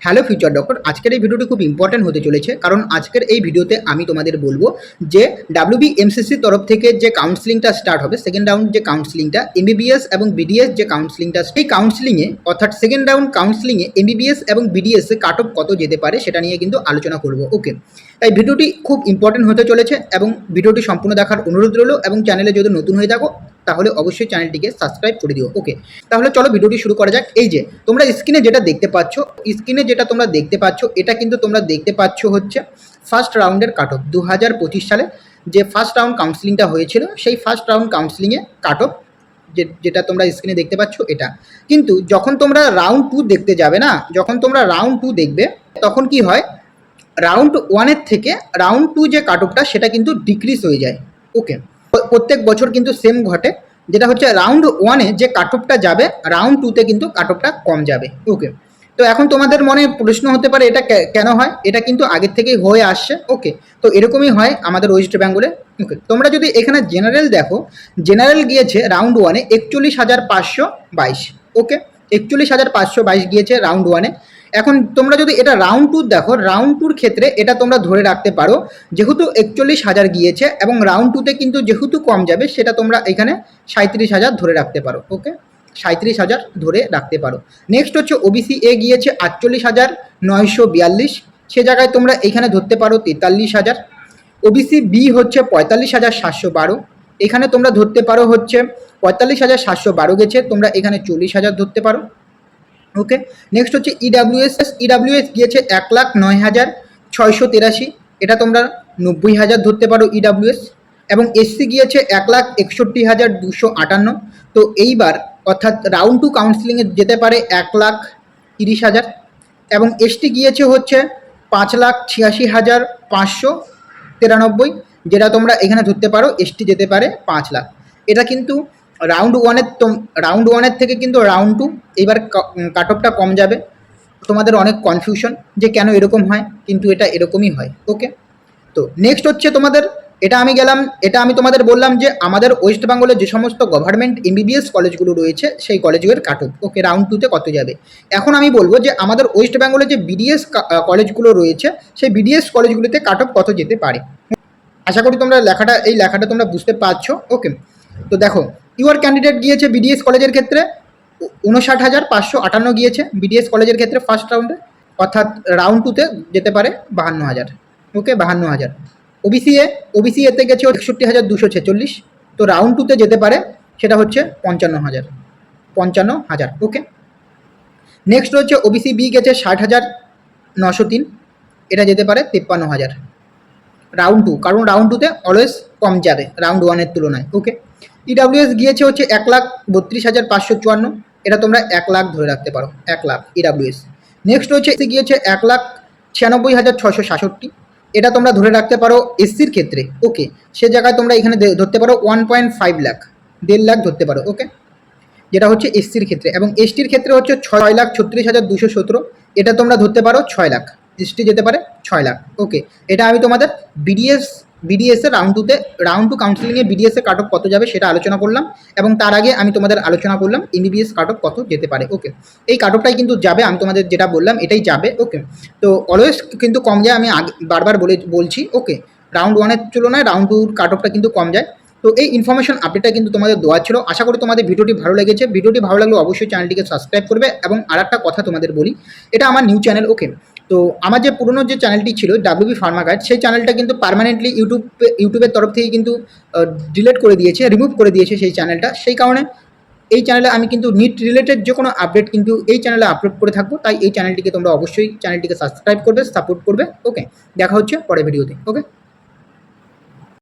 Hello future doctor, আজকের এই ভিডিওটি খুব ইম্পর্টেন্ট হতে চলেছে, কারণ আজকের এই ভিডিওতে আমি তোমাদের বলবো যে WBMCCর তরফ থেকে যে কাউন্সিলিংটা স্টার্ট হবে, সেকেন্ড রাউন্ড যে কাউন্সিলিংটা MBBS এবং BDS যে কাউন্সিলিংটা, সেই কাউন্সিলিংয়ে অর্থাৎ সেকেন্ড রাউন্ড কাউন্সিলিংয়ে MBBS এবং BDS এ কাট অফ কত যেতে পারে সেটা নিয়ে কিন্তু আলোচনা করব। ওকে, তাই ভিডিওটি খুব ইম্পর্টেন্ট হতে চলেছে এবং ভিডিওটি সম্পূর্ণ দেখার অনুরোধ রইল, এবং চ্যানেলে যদি নতুন হয়ে থাকো তাহলে অবশ্যই চ্যানেলটিকে সাবস্ক্রাইব করে দিও। ওকে, তাহলে চলো ভিডিওটি শুরু করা যাক। এই যে তোমরা স্ক্রিনে যেটা দেখতে পাচ্ছ, এটা কিন্তু তোমরা দেখতে পাচ্ছ হচ্ছে ফার্স্ট রাউন্ডের কাট অফ 2025 সালে যে ফার্স্ট রাউন্ড কাউন্সিলিংটা হয়েছিল, সেই ফার্স্ট রাউন্ড কাউন্সিলিংয়ে কাট অফ যেটা তোমরা স্ক্রিনে দেখতে পাচ্ছ এটা। কিন্তু যখন তোমরা রাউন্ড 2 দেখতে যাবে না, যখন তোমরা রাউন্ড 2 দেখবে তখন কি হয়, রাউন্ড 1-এর থেকে রাউন্ড 2 যে কাট অফটা সেটা কিন্তু ডিক্রিজ হয়ে যায়। ওকে, প্রত্যেক বছর কিন্তু সেম ঘটে, যেটা হচ্ছে রাউন্ড 1-এ যে কাট অফটা যাবে রাউন্ড 2-তে কিন্তু কাট অফটা কম যাবে। ওকে, তো এখন তোমাদের মনে প্রশ্ন হতে পারে এটা কেন হয়, এটা কিন্তু আগের থেকেই হয়ে আসছে। ওকে, তো এরকমই হয় আমাদের ওয়েস্ট বেঙ্গলে। ওকে, তোমরা যদি এখানে জেনারেল দেখো, জেনারেল গিয়েছে রাউন্ড 1-এ 41,522। ওকে, 41,522 গিয়েছে রাউন্ড 1-এ। এখন তোমরা যদি এটা রাউন্ড 2 দেখো, রাউন্ড 2-র ক্ষেত্রে এটা তোমরা ধরে রাখতে পারো, যেহেতু 41,000 গিয়েছে এবং রাউন্ড 2-তে কিন্তু যেহেতু কম যাবে, সেটা তোমরা এখানে 37,000 ধরে রাখতে পারো। ওকে, 37,000 ধরে রাখতে পারো। নেক্সট হচ্ছে ওবিসি এ গিয়েছে 48,942, সে জায়গায় তোমরা এখানে ধরতে পারো 43,000। ওবিসি বি হচ্ছে 45,712, এখানে তোমরা ধরতে পারো হচ্ছে 45,712 গেছে, তোমরা এখানে 40,000 ধরতে পারো। ওকে, নেক্সট হচ্ছে ইডাব্লিউএস গিয়েছে 1,09,683, এটা তোমরা 90,000 ধরতে পারো ইডাব্লিউএস। এবং এসসি গিয়েছে 1,61,258। তো এইবার অর্থাৎ রাউন্ড 2 কাউন্সিলিংয়ে যেতে পারে 1,30,000। এবং এসটি গিয়েছে হচ্ছে 5,86,593, যেটা তোমরা এখানে ধরতে পারো এসটি যেতে পারে 5 লাখ। এটা কিন্তু রাউন্ড 1-এর থেকে কিন্তু রাউন্ড 2 এইবার কাট অফটা কম যাবে। তোমাদের অনেক কনফিউশন যে কেন এরকম হয়, কিন্তু এটা এরকমই হয়। ওকে, তো নেক্সট হচ্ছে তোমাদের এটা আমি তোমাদের বললাম যে আমাদের ওয়েস্ট বেঙ্গলে যে সমস্ত গভর্নমেন্ট MBBS কলেজগুলো রয়েছে সেই কলেজগুলোর কাট অফ ওকে রাউন্ড 2-তে কত যাবে। এখন আমি বলবো যে আমাদের ওয়েস্ট বেঙ্গলে যে BDS কলেজগুলো রয়েছে সেই BDS কলেজগুলোতে কাট অফ কত যেতে পারে। আশা করি তোমরা এই লেখাটা তোমরা বুঝতে পারছো। ওকে, তো দেখো ইউর ক্যান্ডিডেট গিয়েছে BDS কলেজের ক্ষেত্রে 59,558 গিয়েছে BDS কলেজের ক্ষেত্রে ফার্স্ট রাউন্ডে, অর্থাৎ রাউন্ড 2-তে যেতে পারে 52,000। ওকে, 52,000। ওবিসি এতে গেছে 61,246, তো রাউন্ড 2-তে যেতে পারে সেটা হচ্ছে 55,000। ওকে, নেক্সট হচ্ছে ওবিসি বি গেছে 60,903, এটা যেতে পারে 53,000 রাউন্ড 2, কারণ রাউন্ড 2-তে অলওয়েজ কম যাবে রাউন্ড 1-এর তুলনায়। ওকে, ইডাব্লিউএস গিয়েছে হচ্ছে 1,32,554, এটা তোমরা 1 লাখ ধরে রাখতে পারো, 1 লাখ ইডাব্লিউএস। নেক্সট হচ্ছে এসি গিয়েছে 1,96,667, এটা তোমরা ধরে রাখতে পারো এসসির ক্ষেত্রে। ওকে, সে জায়গায় তোমরা এখানে ধরতে পারো 1.5 লাখ, 1.5 লাখ ধরতে পারো। ওকে, যেটা হচ্ছে এসসির ক্ষেত্রে। এবং এসটির ক্ষেত্রে হচ্ছে 6,36,217, এটা তোমরা ধরতে পারো 6 লাখ, এসটি যেতে পারে 6 লাখ। ওকে, এটা আমি তোমাদের BDS এর রাউন্ড 2 কাউন্সিলিংয়ে BDS এর কাট অফ কত যাবে সেটা আলোচনা করলাম, এবং তার আগে আমি তোমাদের আলোচনা করলাম MBBS কাট অফ কত যেতে পারে। ওকে, এই কাট অফটাই কিন্তু যাবে, আমি তোমাদের যেটা বললাম এটাই যাবে। ওকে, তো অলওয়েজ কিন্তু কম যায়, আমি বারবার বলছি। ওকে, রাউন্ড 1-এর তুলনায় রাউন্ড 2-র কাট অফটা কিন্তু কম যায়। তো এই ইনফরমেশন আপডেটটা কিন্তু তোমাদের দেওয়া ছিল। আশা করি তোমাদের ভিডিওটি ভালো লেগেছে। ভিডিওটি ভালো লাগলে অবশ্যই চ্যানেলটিকে সাবস্ক্রাইব করবে। এবং আরেকটা কথা তোমাদের বলি, এটা আমার নিউ চ্যানেল। ওকে, তো আমার যে পুরনো যে চ্যানেলটি ছিল WB ফার্মা গাইড, সেই চ্যানেলটা কিন্তু পার্মানেন্টলি ইউটিউবের তরফ থেকে কিন্তু রিমুভ করে দিয়েছে সেই চ্যানেলটা। সেই কারণে এই চ্যানেলে আমি কিন্তু নিট রিলেটেড যে কোনো আপডেট কিন্তু এই চ্যানেলে আপলোড করে থাকবো, তাই এই চ্যানেলটিকে তোমরা অবশ্যই সাবস্ক্রাইব করবে, সাপোর্ট করবে। ওকে, দেখা হচ্ছে পরের ভিডিওতে। ওকে।